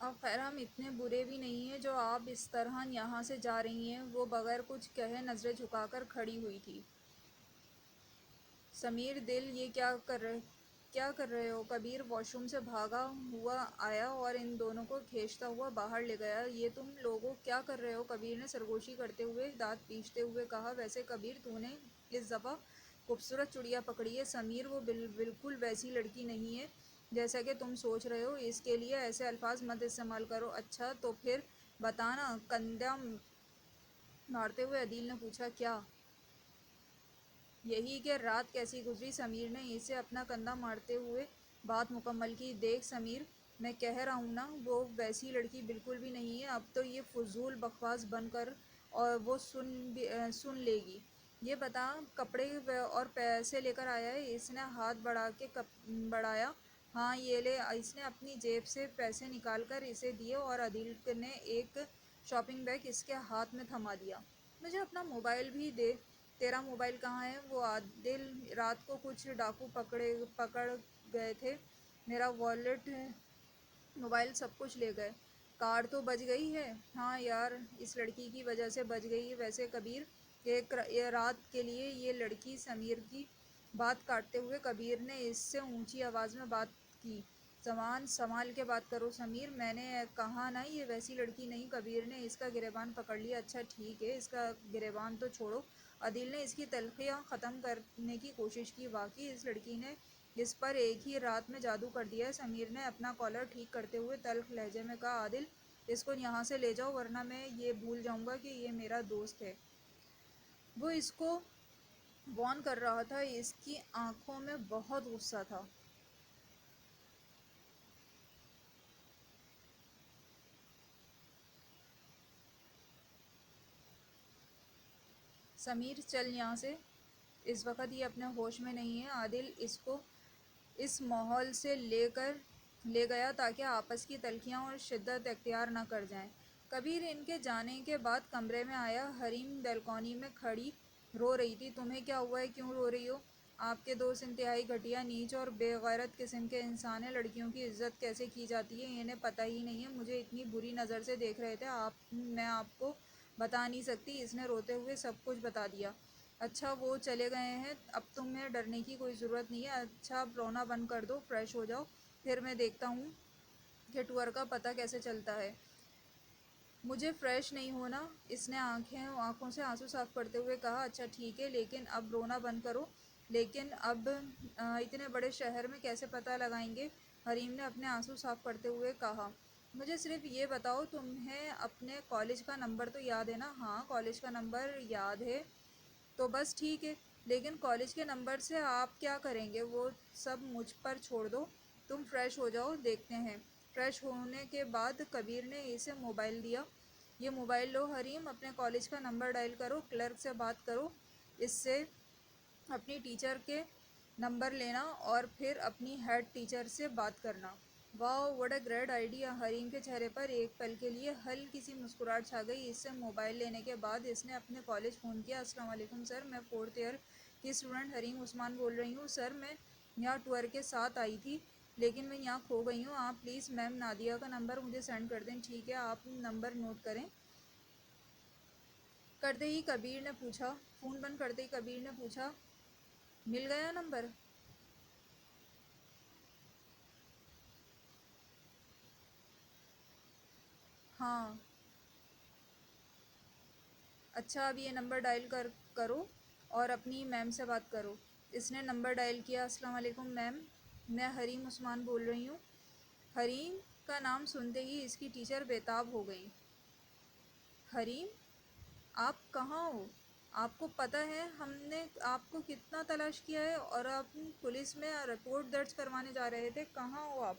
اور خیر ہم اتنے برے بھی نہیں ہیں جو آپ اس طرح یہاں سے جا رہی ہیں۔ وہ بغیر کچھ کہے نظریں جھکا کر کھڑی ہوئی تھی۔ سمیر دل یہ کیا کر رہے ہو؟ کبیر واش روم سے بھاگا ہوا آیا اور ان دونوں کو کھینچتا ہوا باہر لے گیا۔ یہ تم لوگوں کیا کر رہے ہو؟ کبیر نے سرگوشی کرتے ہوئے دانت پیستے ہوئے کہا۔ ویسے کبیر تو نے اس دفعہ خوبصورت چڑیا پکڑی ہے سمیر، وہ بالکل ویسی لڑکی نہیں ہے جیسا کہ تم سوچ رہے ہو۔ اس کے لیے ایسے الفاظ مت استعمال کرو۔ اچھا تو پھر بتا نا، کندھا مارتے ہوئے عدیل نے پوچھا۔ کیا؟ یہی کہ رات کیسی گزری؟ سمیر نے اسے اپنا کندھا مارتے ہوئے بات مکمل کی۔ دیکھ سمیر، میں کہہ رہا ہوں نا، وہ ویسی لڑکی بالکل بھی نہیں ہے۔ اب تو یہ فضول بکواس بند کر اور وہ سن لے گی۔ یہ بتا کپڑے اور پیسے لے کر آیا ہے؟ اس نے ہاتھ بڑھایا۔ ہاں یہ لے۔ اس نے اپنی جیب سے پیسے نکال کر اسے دیے اور عدیل نے ایک شاپنگ بیگ اس کے ہاتھ میں تھما دیا۔ مجھے اپنا موبائل بھی دے۔ تیرا موبائل کہاں ہے؟ وہ عادل، رات کو کچھ ڈاکو پکڑ گئے تھے، میرا والیٹ موبائل سب کچھ لے گئے۔ کار تو بچ گئی ہے؟ ہاں یار، اس لڑکی کی وجہ سے بچ گئی ہے۔ ویسے کبیر، ایک رات کے لیے یہ لڑکی۔ سمیر کی بات کاٹتے ہوئے کبیر نے اس سے اونچی آواز میں بات کی۔ زبان سنبھال کے بات کرو سمیر، میں نے کہا نا یہ ویسی لڑکی نہیں۔ کبیر نے اس کا گریبان پکڑ لیا۔ اچھا ٹھیک ہے، اس کا گریبان تو چھوڑو۔ عدیل نے اس کی تلخیاں ختم کرنے کی کوشش کی۔ واقعی اس لڑکی نے اس پر ایک ہی رات میں جادو کر دیا ہے۔ سمیر نے اپنا کالر ٹھیک کرتے ہوئے تلخ لہجے میں کہا۔ عادل، اس کو یہاں سے لے جاؤ ورنہ میں یہ بھول جاؤں گا کہ یہ میرا دوست ہے۔ وہ اس کو وارن کر رہا تھا، اس کی آنکھوں میں بہت غصہ تھا۔ سمیر چل یہاں سے، اس وقت یہ اپنے ہوش میں نہیں ہے۔ عادل اس کو اس ماحول سے لے گیا تاکہ آپس کی تلخیاں اور شدت اختیار نہ کر جائیں۔ کبیر ان کے جانے کے بعد کمرے میں آیا۔ حریم بیلکونی میں کھڑی رو رہی تھی۔ تمہیں کیا ہوا ہے؟ کیوں رو رہی ہو؟ آپ کے دوست انتہائی گھٹیا، نیچ اور بے غیرت قسم کے انسان ہیں۔ لڑکیوں کی عزت کیسے کی جاتی ہے انہیں پتہ ہی نہیں ہے۔ مجھے اتنی بری نظر سے دیکھ رہے تھے، میں آپ کو بتا نہیں سکتی۔ اس نے روتے ہوئے سب کچھ بتا دیا۔ اچھا وہ چلے گئے ہیں، اب تمہیں ڈرنے کی کوئی ضرورت نہیں ہے۔ اچھا اب رونا بند کر دو، فریش ہو جاؤ، پھر میں دیکھتا ہوں کہ ٹور کا پتہ کیسے چلتا ہے۔ مجھے فریش نہیں ہونا، اس نے آنکھوں سے آنسو صاف کرتے ہوئے کہا۔ اچھا ٹھیک ہے، لیکن اب رونا بند کرو۔ لیکن اب اتنے بڑے شہر میں کیسے پتہ لگائیں گے؟ حریم نے اپنے آنسو صاف کرتے ہوئے کہا۔ مجھے صرف یہ بتاؤ، تمہیں اپنے کالج کا نمبر تو یاد ہے نا؟ ہاں کالج کا نمبر یاد ہے تو بس ٹھیک ہے، لیکن کالج کے نمبر سے آپ کیا کریں گے؟ وہ سب مجھ پر چھوڑ دو، تم فریش ہو جاؤ، دیکھتے ہیں۔ فریش ہونے کے بعد کبیر نے اسے موبائل دیا۔ یہ موبائل لو حریم، اپنے کالج کا نمبر ڈائل کرو، کلرک سے بات کرو، اس سے اپنی ٹیچر کے نمبر لینا اور پھر اپنی ہیڈ ٹیچر سے بات کرنا۔ واؤ واٹ اے گریٹ آئیڈیا! حریم کے چہرے پر ایک پل کے لیے ہلکی سی مسکراہٹ چھا گئی۔ اس سے موبائل لینے کے بعد اس نے اپنے کالج فون کیا۔ السلام علیکم سر، میں 4th ایئر کی اسٹوڈنٹ حریم عثمان بول رہی ہوں۔ سر میں یہاں ٹور کے ساتھ آئی تھی لیکن میں یہاں کھو گئی ہوں۔ آپ پلیز میم نادیہ کا نمبر مجھے سینڈ کر دیں۔ ٹھیک ہے، آپ نمبر نوٹ کریں۔ کرتے ہی کبیر نے پوچھا، فون بند کرتے ہی کبیر نے پوچھا، مل گیا نمبر؟ ہاں۔ اچھا اب یہ نمبر ڈائل کرو اور اپنی میم سے بات کرو۔ اس نے نمبر ڈائل کیا۔ السلام علیکم میم، میں حریم عثمان بول رہی ہوں۔ حریم کا نام سنتے ہی اس کی ٹیچر بے تاب ہو گئی۔ حریم، آپ کہاں ہو؟ آپ کو پتہ ہے ہم نے آپ کو کتنا تلاش کیا ہے اور آپ پولیس میں رپورٹ درج کروانے جا رہے تھے، کہاں ہو آپ؟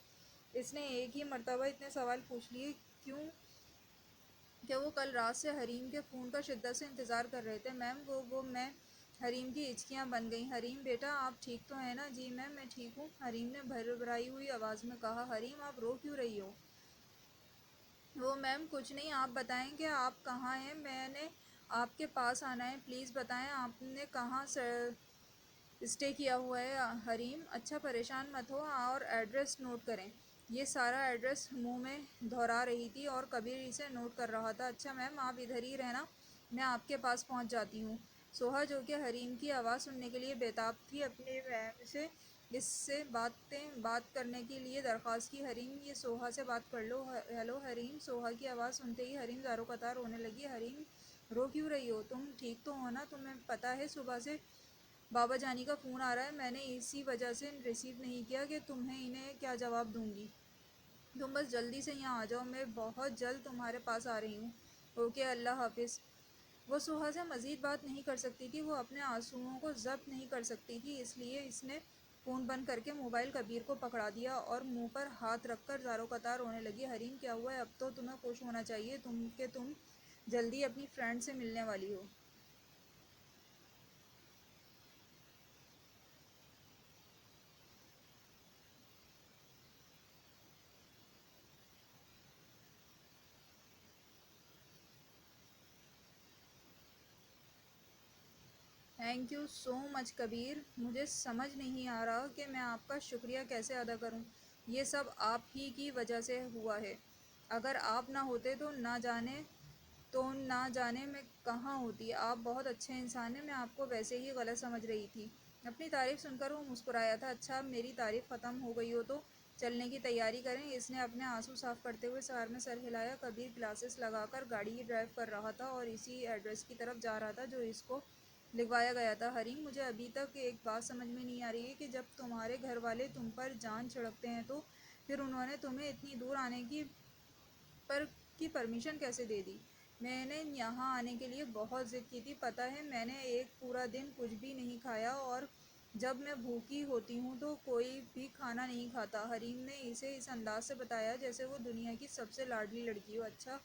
اس نے ایک ہی مرتبہ اتنے سوال پوچھ لیے کیوں کہ وہ کل رات سے حریم کے فون کا شدت سے انتظار کر رہے تھے۔ میم وہ میں حریم کی ہچکیاں بن گئیں۔ حریم بیٹا آپ ٹھیک تو ہیں نا؟ جی میم میں ٹھیک ہوں، حریم نے بھربھرائی ہوئی آواز میں کہا۔ حریم آپ رو کیوں رہی ہو؟ وہ میم کچھ نہیں، آپ بتائیں کہ آپ کہاں ہیں، میں نے آپ کے پاس آنا ہے، پلیز بتائیں آپ نے کہاں اسٹے کیا ہوا ہے؟ حریم اچھا پریشان مت ہو اور ایڈریس نوٹ کریں۔ یہ سارا ایڈریس منہ میں دہرا رہی تھی اور کبیر اسے نوٹ کر رہا تھا۔ اچھا میم، آپ ادھر ہی رہنا، میں آپ کے پاس پہنچ جاتی ہوں۔ سوہا، جو کہ حریم کی آواز سننے کے لیے بےتاب تھی، اپنے میم سے اس سے بات کرنے کے لیے درخواست کی۔ حریم، یہ سوہا سے بات کر لو۔ ہیلو حریم۔ سوہا کی آواز سنتے ہی حریم زاروں قطار رونے لگی۔ حریم، رو کیوں رہی ہو؟ تم ٹھیک تو ہو نا؟ تمہیں پتہ ہے صبح سے بابا جانی کا فون آ رہا ہے، میں نے اسی وجہ سے ریسیو نہیں کیا کہ انہیں کیا جواب دوں گی۔ تم بس جلدی سے یہاں آ جاؤ، میں بہت جلد تمہارے پاس آ رہی ہوں۔ اوکے، اللہ حافظ۔ وہ سوہا سے مزید بات نہیں کر سکتی تھی، وہ اپنے آنسوؤں کو ضبط نہیں کر سکتی تھی، اس لیے اس نے فون بند کر کے موبائل کبیر کو پکڑا دیا اور منہ پر ہاتھ رکھ کر زاروں قطار رونے لگی۔ حریم، کیا ہوا ہے؟ اب تو تمہیں خوش ہونا چاہیے کہ تم جلدی اپنی فرینڈ سے ملنے والی ہو۔ تھینک یو سو مچ کبیر، مجھے سمجھ نہیں آ رہا کہ میں آپ کا شکریہ کیسے ادا کروں۔ یہ سب آپ ہی کی وجہ سے ہوا ہے، اگر آپ نہ ہوتے تو نہ جانے میں کہاں ہوتی۔ آپ بہت اچھے انسان ہیں، میں آپ کو ویسے ہی غلط سمجھ رہی تھی۔ اپنی تعریف سن کر وہ مسکرایا تھا۔ اچھا، اب میری تعریف ختم ہو گئی ہو تو چلنے کی تیاری کریں۔ اس نے اپنے آنسو صاف کرتے ہوئے کار میں سر ہلایا۔ کبیر گلاسز لگا کر گاڑی ڈرائیو کر رہا تھا اور اسی ایڈریس کی طرف جا رہا تھا جو اس کو لکھوایا گیا تھا۔ حریم، مجھے ابھی تک ایک بات سمجھ میں نہیں آ رہی ہے کہ جب تمہارے گھر والے تم پر جان چھڑکتے ہیں تو پھر انہوں نے تمہیں اتنی دور آنے کی پرمیشن کیسے دے دی؟ میں نے یہاں آنے کے لیے بہت ضد کی تھی، پتہ ہے میں نے ایک پورا دن کچھ بھی نہیں کھایا اور جب میں بھوکی ہوتی ہوں تو کوئی بھی کھانا نہیں کھاتا۔ حریم نے اسے اس انداز سے بتایا جیسے وہ دنیا کی سب سے لاڈلی لڑکی ہو۔ اچھا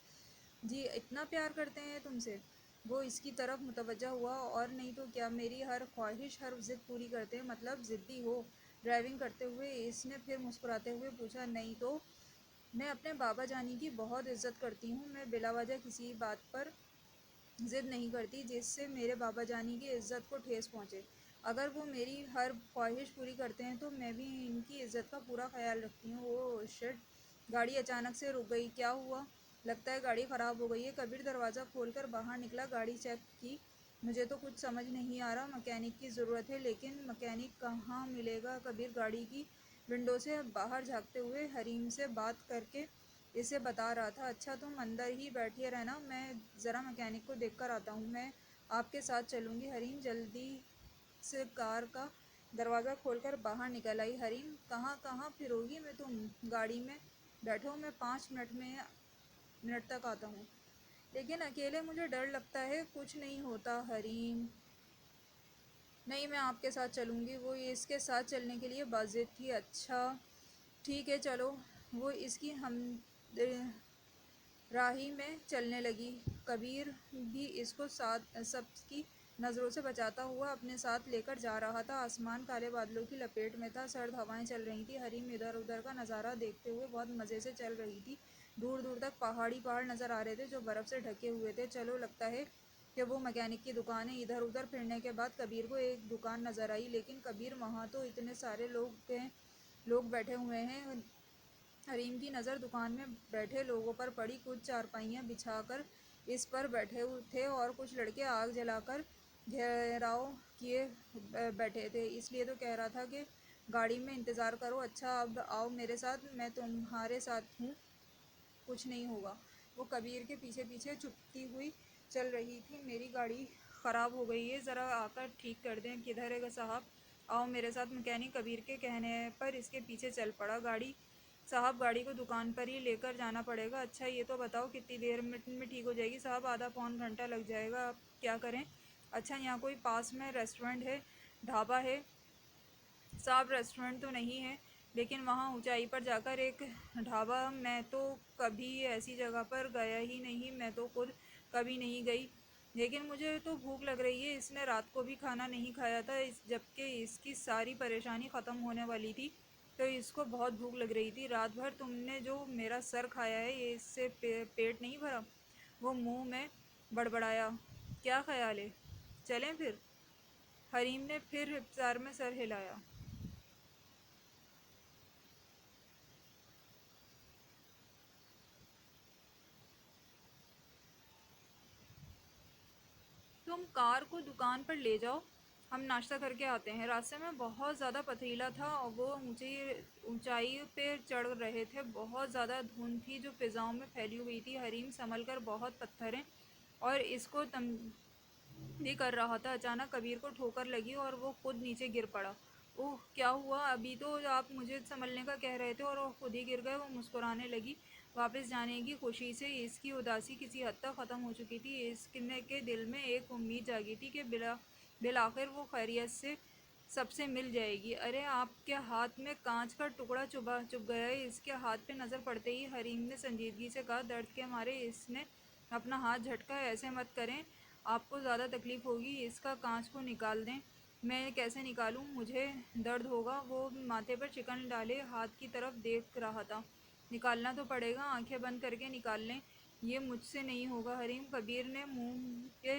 جی، اتنا پیار کرتے ہیں تم سے؟ وہ اس کی طرف متوجہ ہوا۔ اور نہیں تو کیا، میری ہر خواہش، ہر ضد پوری کرتے ہیں، مطلب ضدی ہو؟ ڈرائیونگ کرتے ہوئے اس نے پھر مسکراتے ہوئے پوچھا۔ نہیں تو میں اپنے بابا جانی کی بہت عزت کرتی ہوں، میں بلا وجہ کسی بات پر ضد نہیں کرتی جس سے میرے بابا جانی کی عزت کو ٹھیس پہنچے۔ اگر وہ میری ہر خواہش پوری کرتے ہیں تو میں بھی ان کی عزت کا پورا خیال رکھتی ہوں۔ اوہ شٹ! گاڑی اچانک سے رک گئی۔ کیا ہوا؟ لگتا ہے گاڑی خراب ہو گئی ہے۔ کبیر دروازہ کھول کر باہر نکلا۔ گاڑی چیک کی۔ مجھے تو کچھ سمجھ نہیں آ رہا، مکینک کی ضرورت ہے، لیکن مکینک کہاں ملے گا؟ کبیر گاڑی کی ونڈو سے باہر جھانکتے ہوئے حریم سے بات کر کے اسے بتا رہا تھا۔ اچھا، تم اندر ہی بیٹھے رہنا، میں ذرا مکینک کو دیکھ کر آتا ہوں، میں آپ کے ساتھ چلوں گی۔ حریم جلدی سے کار کا دروازہ کھول کر باہر نکل آئی۔ حریم، کہاں پھرو گی؟ میں تم گاڑی میں بیٹھو، میں 5 منٹ تک آتا ہوں۔ لیکن اکیلے مجھے ڈر لگتا ہے۔ کچھ نہیں ہوتا حریم۔ نہیں، میں آپ کے ساتھ چلوں گی۔ وہ اس کے ساتھ چلنے کے لیے باضد تھی۔ اچھا ٹھیک ہے، چلو۔ وہ اس کی ہم راہی میں چلنے لگی۔ کبیر بھی اس کو سب کی نظروں سے بچاتا ہوا اپنے ساتھ لے کر جا رہا تھا۔ آسمان کالے بادلوں کی لپیٹ میں تھا، سرد ہوائیں چل رہی تھیں۔ حریم ادھر ادھر کا نظارہ دیکھتے ہوئے بہت مزے سے چل رہی تھی۔ دور دور تک پہاڑ نظر آ رہے تھے جو برف سے ڈھکے ہوئے تھے۔ چلو، لگتا ہے کہ وہ مکینک کی دکان ہے۔ ادھر ادھر پھرنے کے بعد کبیر کو ایک دکان نظر آئی، لیکن کبیر، وہاں تو اتنے سارے لوگ بیٹھے ہوئے ہیں۔ حریم کی نظر دکان میں بیٹھے لوگوں پر پڑی۔ کچھ چارپائیاں بچھا کر اس پر بیٹھے تھے اور کچھ لڑکے آگ جلا کر گھیراؤ کیے بیٹھے تھے۔ اس لیے تو کہہ رہا تھا کہ گاڑی میں انتظار کرو۔ اچھا، اب آؤ میرے ساتھ، میں تمہارے ساتھ ہوں، کچھ نہیں ہوگا۔ وہ کبیر کے پیچھے پیچھے چھپتی ہوئی چل رہی تھی۔ میری گاڑی خراب ہو گئی ہے، ذرا آ کر ٹھیک کر دیں۔ کدھر ہے صاحب؟ آؤ میرے ساتھ۔ مکینک کبیر کے کہنے پر اس کے پیچھے چل پڑا۔ صاحب، گاڑی کو دکان پر ہی لے کر جانا پڑے گا۔ اچھا یہ تو بتاؤ کتنی دیر میں ٹھیک ہو جائے گی؟ صاحب، آدھا پون گھنٹہ لگ جائے گا، اب کیا کریں؟ اچھا، یہاں کوئی پاس میں ریسٹورنٹ ہے، ڈھابہ ہے؟ صاحب، ریسٹورنٹ تو نہیں ہے، لیکن وہاں اونچائی پر جا کر ایک ڈھابہ، میں تو کبھی ایسی جگہ پر گیا ہی نہیں، میں تو خود کبھی نہیں گئی، لیکن مجھے تو بھوک لگ رہی ہے۔ اس نے رات کو بھی کھانا نہیں کھایا تھا، جبکہ اس کی ساری پریشانی ختم ہونے والی تھی، تو اس کو بہت بھوک لگ رہی تھی۔ رات بھر تم نے جو میرا سر کھایا ہے، اس سے پیٹ نہیں بھرا؟ وہ منہ میں بڑبڑایا۔ کیا خیال ہے، چلیں پھر؟ حریم نے پھر افطار میں سر ہلایا۔ تم کار کو دکان پر لے جاؤ، ہم ناشتہ کر کے آتے ہیں۔ راستے میں بہت زیادہ پتھریلا تھا اور وہ اونچائی پہ چڑھ رہے تھے۔ بہت زیادہ دھند تھی جو فضاؤں میں پھیلی ہوئی تھی۔ حریم سنبھل کر بہت پتھریں اور اس کو بھی کر رہا تھا۔ اچانک کبیر کو ٹھوکر لگی اور وہ خود نیچے گر پڑا۔ اوہ کیا ہوا؟ ابھی تو آپ مجھے سنبھلنے کا کہہ رہے تھے اور وہ خود ہی گر گئے۔ وہ مسکرانے لگی۔ واپس جانے کی خوشی سے اس کی اداسی کسی حد تک ختم ہو چکی تھی۔ اس کے دل میں ایک امید جاگی تھی کہ بالآخر وہ خیریت سے سب سے مل جائے گی۔ ارے آپ کے ہاتھ میں کانچ کا ٹکڑا چبھ گیا ہے۔ اس کے ہاتھ پہ نظر پڑتے ہی حریم نے سنجیدگی سے کہا۔ درد کے مارے اس نے اپنا ہاتھ جھٹکا۔ ایسے مت کریں، آپ کو زیادہ تکلیف ہوگی۔ اس کا کانچ کو نکال دیں۔ میں کیسے نکالوں؟ مجھے درد ہوگا۔ وہ ماتھے پر چکن ڈالے ہاتھ کی طرف دیکھ رہا تھا۔ نکالنا تو پڑے گا، آنکھیں بند کر کے نکال لیں۔ یہ مجھ سے نہیں ہوگا حریم، کبیر نے منہ کے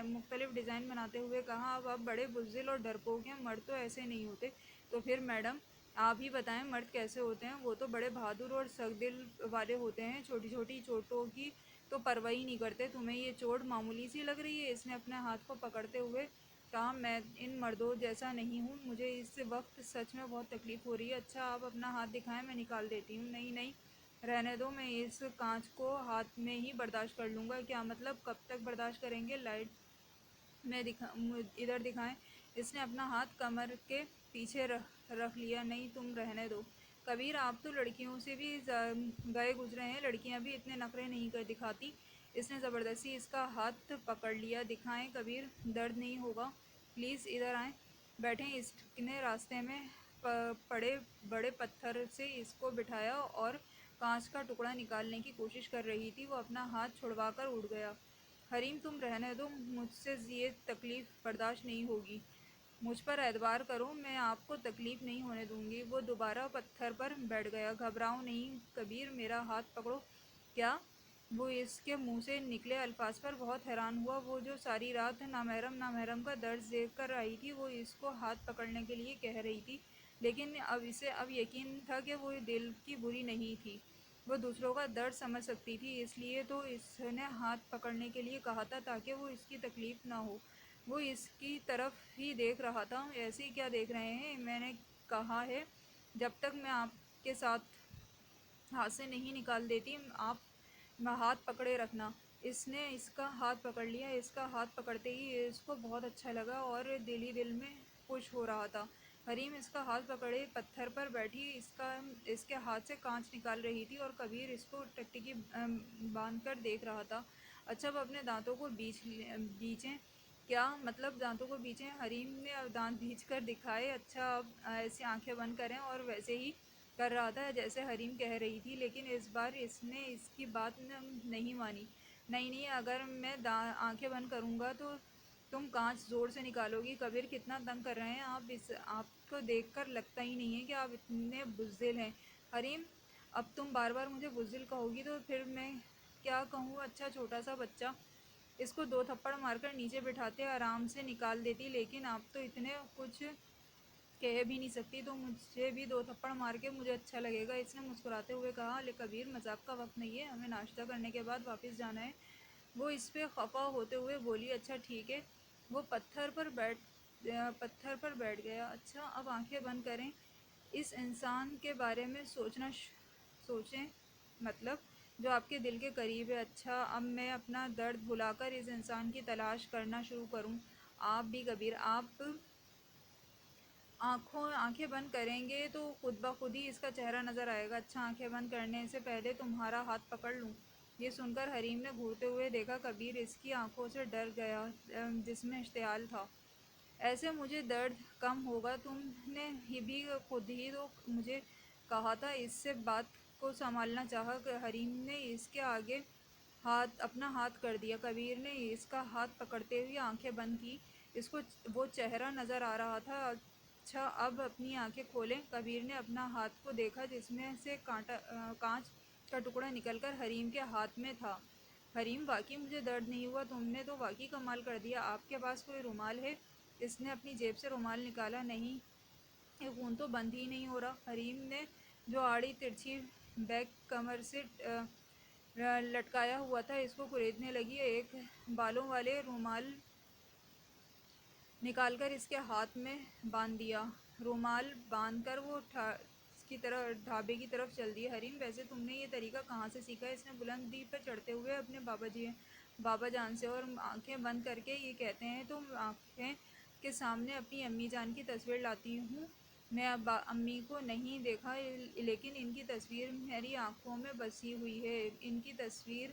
مختلف ڈیزائن بناتے ہوئے کہا۔ اب آپ بڑے بزدل اور ڈرپوک ہیں، مرد تو ایسے نہیں ہوتے۔ تو پھر میڈم آپ ہی بتائیں مرد کیسے ہوتے ہیں؟ وہ تو بڑے بہادر اور سخت دل والے ہوتے ہیں، چھوٹی چھوٹی چوٹوں کی تو پرواہ ہی نہیں کرتے۔ تمہیں یہ چوٹ معمولی سی لگ رہی ہے؟ اس نے اپنے ہاتھ کو پکڑتے ہوئے کہا۔ میں ان مردوں جیسا نہیں ہوں، مجھے اس وقت سچ میں بہت تکلیف ہو رہی ہے۔ اچھا آپ اپنا ہاتھ دکھائیں، میں نکال دیتی ہوں۔ نہیں نہیں رہنے دو، میں اس کانچ کو ہاتھ میں ہی برداشت کر لوں گا۔ کیا مطلب؟ کب تک برداشت کریں گے؟ لائٹ میں ادھر دکھائیں۔ اس نے اپنا ہاتھ کمر کے پیچھے رکھ لیا۔ نہیں تم رہنے دو کبیر، آپ تو لڑکیوں سے بھی گئے گزرے ہیں، لڑکیاں بھی اتنے نخرے نہیں دکھاتی۔ اس نے زبردستی اس کا ہاتھ پکڑ لیا۔ دکھائیں کبیر، درد نہیں ہوگا، پلیز ادھر آئیں، بیٹھیں۔ اس نے راستے میں پڑے بڑے پتھر سے اس کو بٹھایا اور کانچ کا ٹکڑا نکالنے کی کوشش کر رہی تھی۔ وہ اپنا ہاتھ چھڑوا کر اٹھ گیا۔ حریم تم رہنے دو، مجھ سے یہ تکلیف برداشت نہیں ہوگی۔ مجھ پر اعتبار کرو، میں آپ کو تکلیف نہیں ہونے دوں گی۔ وہ دوبارہ پتھر پر بیٹھ گیا۔ گھبراؤ نہیں کبیر، میرا ہاتھ پکڑو۔ کیا؟ وہ اس کے منہ سے نکلے الفاظ پر بہت حیران ہوا۔ وہ جو ساری رات نامحرم کا درد دیکھ کر آئی تھی، وہ اس کو ہاتھ پکڑنے کے لیے کہہ رہی تھی، لیکن اسے اب یقین تھا کہ وہ دل کی بری نہیں تھی، وہ دوسروں کا درد سمجھ سکتی تھی۔ اس لیے تو اس نے ہاتھ پکڑنے کے لیے کہا تھا، تاکہ وہ اس کی تکلیف نہ ہو۔ وہ اس کی طرف ہی دیکھ رہا تھا۔ ایسے کیا دیکھ رہے ہیں؟ میں نے کہا ہے جب تک میں آپ کے ہاتھ سے نہیں نکال دیتی، آپ ہاتھ پکڑے رکھنا۔ اس نے اس کا ہاتھ پکڑ لیا۔ اس کا ہاتھ پکڑتے ہی اس کو بہت اچھا لگا اور دل ہی دل میں خوش ہو رہا تھا۔ حریم اس کا ہاتھ پکڑے پتھر پر بیٹھی اس کے ہاتھ سے کانچ نکال رہی تھی اور کبیر اس کو ٹکٹکی باندھ کر دیکھ رہا تھا۔ اچھا اب اپنے دانتوں کو بیچیں۔ کیا مطلب دانتوں کو بیچیں؟ حریم نے دانت بھینچ کر دکھائے۔ اچھا اب ایسی آنکھیں بند کریں، اور ویسے ہی کر رہا تھا جیسے حریم کہہ رہی تھی، لیکن اس بار اس نے اس کی بات نہیں مانی۔ نہیں اگر میں آنکھیں بند کروں گا تو تم کانچ زور سے نکالو گی۔ کبیر کتنا تنگ کر رہے ہیں آپ کو دیکھ کر لگتا ہی نہیں ہے کہ آپ اتنے بزدل ہیں۔ حریم اب تم بار بار مجھے بزدل کہو گی تو پھر میں کیا کہوں؟ اچھا چھوٹا سا بچہ، اس کو 2 تھپڑ مار کر نیچے بٹھاتے آرام سے نکال دیتی، لیکن آپ تو اتنے کچھ کہہ بھی نہیں سکتی، تو مجھے بھی 2 تھپڑ مار کے مجھے اچھا لگے گا۔ اس نے مسکراتے ہوئے کہا۔ کبیر مذاق کا وقت نہیں ہے، ہمیں ناشتہ کرنے کے بعد واپس جانا ہے۔ وہ اس پہ خفا ہوتے ہوئے بولی۔ اچھا ٹھیک ہے۔ وہ پتھر پر بیٹھ گیا۔ اچھا اب آنکھیں بند کریں، اس انسان کے بارے میں سوچیں، مطلب جو آپ کے دل کے قریب ہے۔ اچھا اب میں اپنا درد بھلا کر اس انسان کی تلاش کرنا شروع کروں۔ آپ بھی کبیر، آپ آنکھیں بند کریں گے تو خود بخود ہی اس کا چہرہ نظر آئے گا۔ اچھا آنکھیں بند کرنے سے پہلے تمہارا ہاتھ پکڑ لوں؟ یہ سن کر حریم نے گھورتے ہوئے دیکھا۔ کبیر اس کی آنکھوں سے ڈر گیا جس میں اشتعال تھا۔ ایسے مجھے درد کم ہوگا، تم نے بھی خود ہی تو مجھے کہا تھا۔ اس سے بات کو سنبھالنا چاہا حریم نے اس کے آگے اپنا ہاتھ کر دیا۔ کبیر نے اس کا ہاتھ پکڑتے ہوئے آنکھیں بند کی۔ اس کو وہ چہرہ نظر آ رہا تھا۔ اچھا اب اپنی آنکھیں کھولیں۔ کبیر نے اپنا ہاتھ کو دیکھا جس میں سے کانچ کا ٹکڑا نکل کر حریم کے ہاتھ میں تھا۔ حریم واقعی مجھے درد نہیں ہوا، تم نے تو واقعی کمال کر دیا۔ آپ کے پاس کوئی رومال ہے؟ اس نے اپنی جیب سے رومال نکالا۔ نہیں، یہ خون تو بند ہی نہیں ہو رہا۔ حریم نے جو آڑی ترچھی بیگ کمر سے لٹکایا ہوا تھا اس کو خریدنے لگی۔ ایک بالوں والے رومال نکال کر اس کے ہاتھ میں باندھ دیا۔ رومال باندھ کر وہ ڈھابے کی طرف چل دی۔ حریم ویسے تم نے یہ طریقہ کہاں سے سیکھا؟ اس نے بلندی پر چڑھتے ہوئے اپنے بابا جان سے اور آنکھیں بند کر کے یہ کہتے ہیں تو آنکھیں کے سامنے اپنی امی جان کی تصویر لاتی ہوں۔ میں اب امی کو نہیں دیکھا لیکن ان کی تصویر میری آنکھوں میں بسی ہوئی ہے۔ ان کی تصویر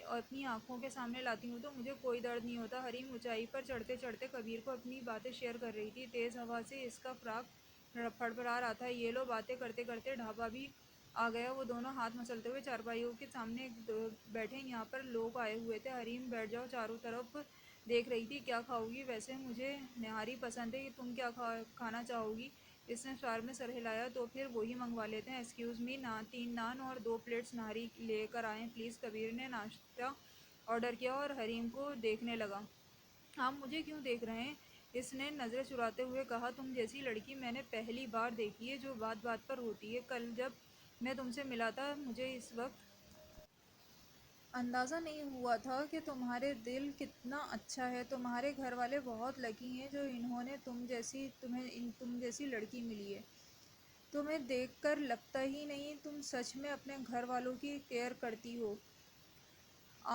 اپنی آنکھوں کے سامنے لاتی ہوں تو مجھے کوئی درد نہیں ہوتا۔ حریم اونچائی پر چڑھتے چڑھتے کبیر کو اپنی باتیں شیئر کر رہی تھی۔ تیز ہوا سے اس کا فراق پھڑپڑا رہا تھا۔ یہ لو باتیں کرتے کرتے ڈھابہ بھی آ گیا۔ وہ دونوں ہاتھ مسلتے ہوئے چارپائیوں کے سامنے بیٹھے۔ یہاں پر لوگ آئے ہوئے تھے۔ حریم بیٹھ جاؤ، چاروں طرف دیکھ رہی تھی۔ کیا کھاؤ گی؟ ویسے مجھے نہاری پسند ہے، تم کیا کھانا چاہو گی؟ اس نے شعر میں سر ہلایا۔ تو پھر وہی منگوا لیتے ہیں۔ ایکسکیوز می، 3 نان اور 2 پلیٹس نہاری لے کر آئیں پلیز۔ کبیر نے ناشتہ آرڈر کیا اور حریم کو دیکھنے لگا۔ آپ مجھے کیوں دیکھ رہے ہیں؟ اس نے نظریں چراتے ہوئے کہا۔ تم جیسی لڑکی میں نے پہلی بار دیکھی ہے جو بات بات پر ہوتی ہے۔ کل جب میں تم سے ملا تھا مجھے اس وقت اندازہ نہیں ہوا تھا کہ تمہارے دل کتنا اچھا ہے۔ تمہارے گھر والے بہت لکی ہیں جو انہوں نے تم جیسی لڑکی ملی ہے۔ تمہیں دیکھ کر لگتا ہی نہیں تم سچ میں اپنے گھر والوں کی کیئر کرتی ہو۔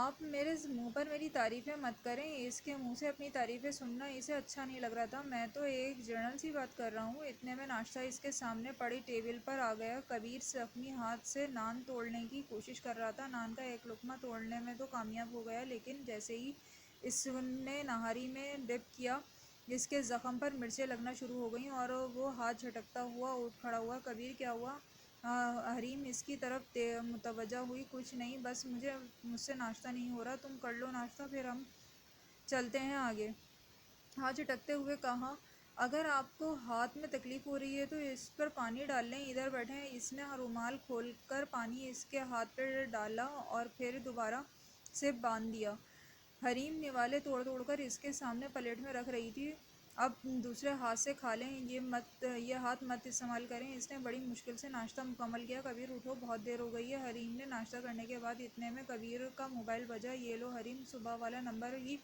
آپ میرے منہ پر میری تعریفیں مت کریں۔ اس کے منہ سے اپنی تعریفیں سننا اسے اچھا نہیں لگ رہا تھا۔ میں تو ایک جنرل سی بات کر رہا ہوں۔ اتنے میں ناشتہ اس کے سامنے پڑی ٹیبل پر آ گیا۔ کبیر زخمی ہاتھ سے نان توڑنے کی کوشش کر رہا تھا۔ نان کا ایک لقمہ توڑنے میں تو کامیاب ہو گیا لیکن جیسے ہی اس نے نہاری میں ڈپ کیا اس کے زخم پر مرچیں لگنا شروع ہو گئیں اور وہ ہاتھ جھٹکتا ہوا اٹھ کھڑا ہوا۔ کبیر کیا ہوا؟ حریم اس کی طرف متوجہ ہوئی۔ کچھ نہیں، بس مجھ سے ناشتہ نہیں ہو رہا۔ تم کر لو ناشتہ پھر ہم چلتے ہیں آگے۔ ہاتھ جھٹکتے ہوئے کہا۔ اگر آپ کو ہاتھ میں تکلیف ہو رہی ہے تو اس پر پانی ڈال لیں، ادھر بیٹھیں۔ اس نے رومال کھول کر پانی اس کے ہاتھ پر ڈالا اور پھر دوبارہ سے باندھ دیا۔ حریم نوالے توڑ توڑ کر اس کے سامنے پلیٹ میں رکھ رہی تھی۔ اب دوسرے ہاتھ سے کھا لیں، یہ ہاتھ مت استعمال کریں۔ اس نے بڑی مشکل سے ناشتہ مکمل کیا۔ کبیر اٹھو، بہت دیر ہو گئی ہے۔ حریم نے ناشتہ کرنے کے بعد اتنے میں کبیر کا موبائل بجا۔ یہ لو حریم، صبح والا نمبر ہی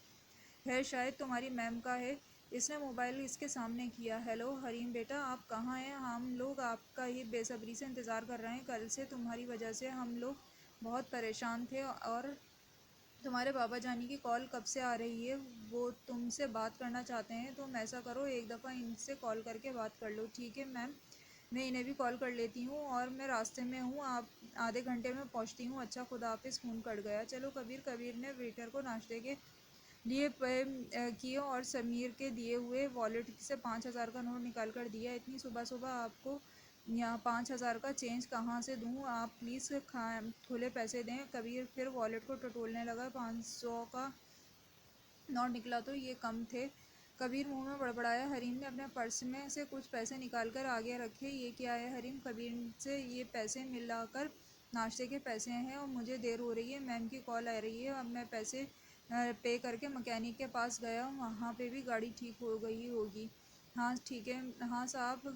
ہے، شاید تمہاری میم کا ہے۔ اس نے موبائل اس کے سامنے کیا۔ ہیلو حریم بیٹا، آپ کہاں ہیں؟ ہم لوگ آپ کا ہی بے صبری سے انتظار کر رہے ہیں۔ کل سے تمہاری وجہ سے ہم لوگ بہت پریشان تھے اور تمہارے بابا جانی کی کال کب سے آ رہی ہے، وہ تم سے بات کرنا چاہتے ہیں۔ تم ایسا کرو، ایک دفعہ ان سے کال کر کے بات کر لو۔ ٹھیک ہے میم، میں انہیں بھی کال کر لیتی ہوں اور میں راستے میں ہوں، آپ آدھے گھنٹے میں پہنچتی ہوں۔ اچھا، خدا حافظ۔ فون کٹ گیا۔ چلو کبیر نے ویٹر کو ناشتے کے لیے پے کیے اور سمیر کے دیے ہوئے والیٹ سے 5,000 کا نوٹ نکال کر دیا۔ اتنی صبح صبح آپ کو یہاں 5,000 کا چینج کہاں سے دوں؟ آپ پلیز کھلے پیسے دیں۔ کبیر پھر والیٹ کو ٹٹولنے لگا۔ 500 کا نوٹ نکلا تو یہ کم تھے۔ کبیر منہ میں بڑبڑایا۔ حریم نے اپنے پرس میں سے کچھ پیسے نکال کر آگے رکھے۔ یہ کیا ہے حریم؟ کبیر سے یہ پیسے ملا کر ناشتے کے پیسے ہیں اور مجھے دیر ہو رہی ہے، میم کی کال آ رہی ہے۔ اب میں پیسے پے کر کے مکینک کے پاس گیا، وہاں پہ بھی گاڑی ٹھیک ہو گئی ہوگی۔ ہاں ٹھیک ہے، ہاں صاحب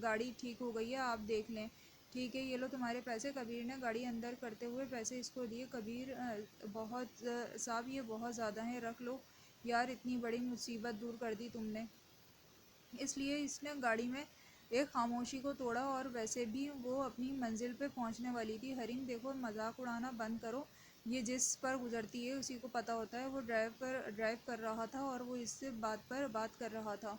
گاڑی ٹھیک ہو گئی ہے، آپ دیکھ لیں۔ ٹھیک ہے، یہ لو تمہارے پیسے۔ کبیر نے گاڑی اندر کرتے ہوئے پیسے اس کو دیے۔ کبیر صاحب یہ بہت زیادہ ہیں، رکھ لو یار، اتنی بڑی مصیبت دور کر دی تم نے۔ اس لیے اس نے گاڑی میں ایک خاموشی کو توڑا اور ویسے بھی وہ اپنی منزل پہ پہنچنے والی تھی۔ حریم دیکھو، مذاق اڑانا بند کرو، یہ جس پر گزرتی ہے اسی کو پتہ ہوتا ہے۔ وہ ڈرائیو کر رہا تھا اور وہ اس بات پر بات کر رہا تھا۔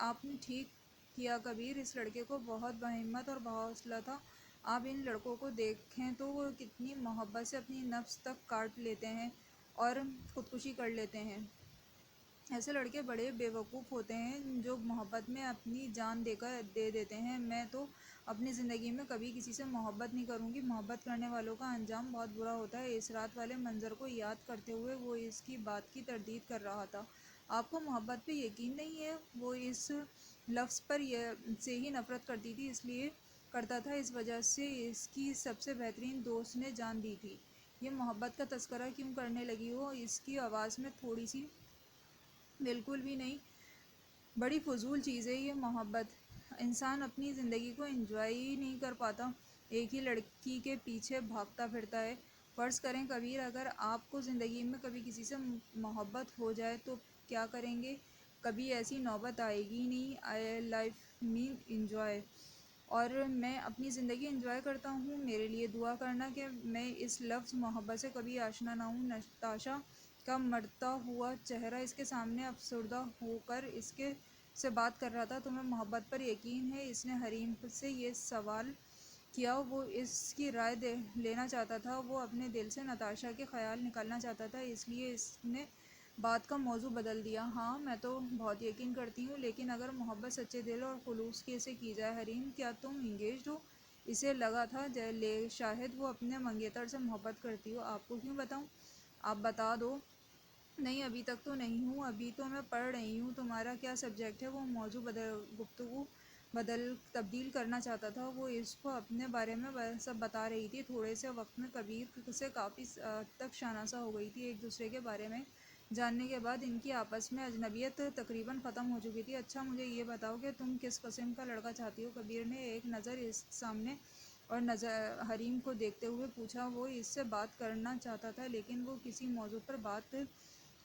آپ نے ٹھیک کیا کبیر، اس لڑکے کو بہت باہمت اور باحوصلہ تھا۔ آپ ان لڑکوں کو دیکھیں تو وہ کتنی محبت سے اپنی نفس تک کاٹ لیتے ہیں اور خودکشی کر لیتے ہیں۔ ایسے لڑکے بڑے بیوقوف ہوتے ہیں جو محبت میں اپنی جان دے دیتے ہیں۔ میں تو اپنی زندگی میں کبھی کسی سے محبت نہیں کروں گی۔ محبت کرنے والوں کا انجام بہت برا ہوتا ہے۔ اس رات والے منظر کو یاد کرتے ہوئے وہ اس کی بات کی تردید کر رہا تھا۔ آپ کو محبت پہ یقین نہیں ہے؟ وہ اس لفظ پر سے ہی نفرت کرتا تھا، اس وجہ سے اس کی سب سے بہترین دوست نے جان دی تھی۔ یہ محبت کا تذکرہ کیوں کرنے لگی ہو؟ اس کی آواز میں تھوڑی سی بالکل بھی نہیں، بڑی فضول چیز ہے یہ محبت۔ انسان اپنی زندگی کو انجوائے ہی نہیں کر پاتا، ایک ہی لڑکی کے پیچھے بھاگتا پھرتا ہے۔ فرض کریں کبیر، اگر آپ کو زندگی میں کبھی کسی سے محبت ہو جائے تو کیا کریں گے؟ کبھی ایسی نوبت آئے گی نہیں. آئی لائف مین انجوائے. اور میں اپنی زندگی انجوائے کرتا ہوں. میرے لیے دعا کرنا کہ میں اس لفظ محبت سے کبھی آشنا نہ ہوں. نتاشا کا مرتا ہوا چہرہ اس کے سامنے افسردہ ہو کر اس کے سے بات کر رہا تھا. تمہیں محبت پر یقین ہے؟ اس نے حریم سے یہ سوال کیا. وہ اس کی رائے لینا چاہتا تھا. وہ اپنے دل سے نتاشا کے خیال نکالنا چاہتا تھا. اس لیے اس نے بات کا موضوع بدل دیا. ہاں میں تو بہت یقین کرتی ہوں، لیکن اگر محبت سچے دل اور خلوص سے کی جائے. حریم کیا تم انگیجڈ ہو؟ اسے لگا تھا شاید وہ اپنے منگیتر سے محبت کرتی ہو. آپ کو کیوں بتاؤں؟ آپ بتا دو. نہیں ابھی تک تو نہیں ہوں. ابھی تو میں پڑھ رہی ہوں. تمہارا کیا سبجیکٹ ہے؟ وہ موضوع گفتگو تبدیل کرنا چاہتا تھا. وہ اس کو اپنے بارے میں سب بتا رہی تھی. تھوڑے سے وقت میں کبیر سے کافی تک شناسا ہو گئی تھی. ایک دوسرے کے بارے میں جاننے کے بعد ان کی آپس میں اجنبیت تقریباً ختم ہو چکی تھی. اچھا مجھے یہ بتاؤ کہ تم کس قسم کا لڑکا چاہتی ہو؟ کبیر نے ایک نظر اس سامنے اور نظر حریم کو دیکھتے ہوئے پوچھا. وہ اس سے بات کرنا چاہتا تھا لیکن وہ کسی موضوع پر بات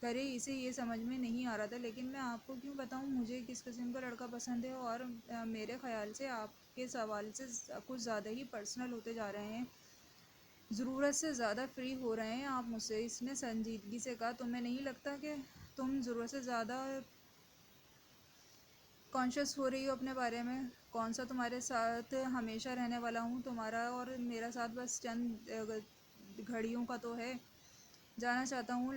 کرے اسے یہ سمجھ میں نہیں آ رہا تھا. لیکن میں آپ کو کیوں بتاؤں مجھے کس قسم کا لڑکا پسند ہے؟ اور میرے خیال سے آپ کے سوال سے کچھ زیادہ ہی پرسنل ہوتے جا رہے ہیں. ضرورت سے زیادہ فری ہو رہے ہیں آپ مجھ سے. اس نے سنجیدگی سے کہا. تمہیں نہیں لگتا کہ تم ضرورت سے زیادہ کانشیس ہو رہی ہو اپنے بارے میں؟ کون سا تمہارے ساتھ ہمیشہ رہنے والا ہوں؟ تمہارا اور میرا ساتھ بس چند گھڑیوں کا تو ہے. جانا چاہتا ہوں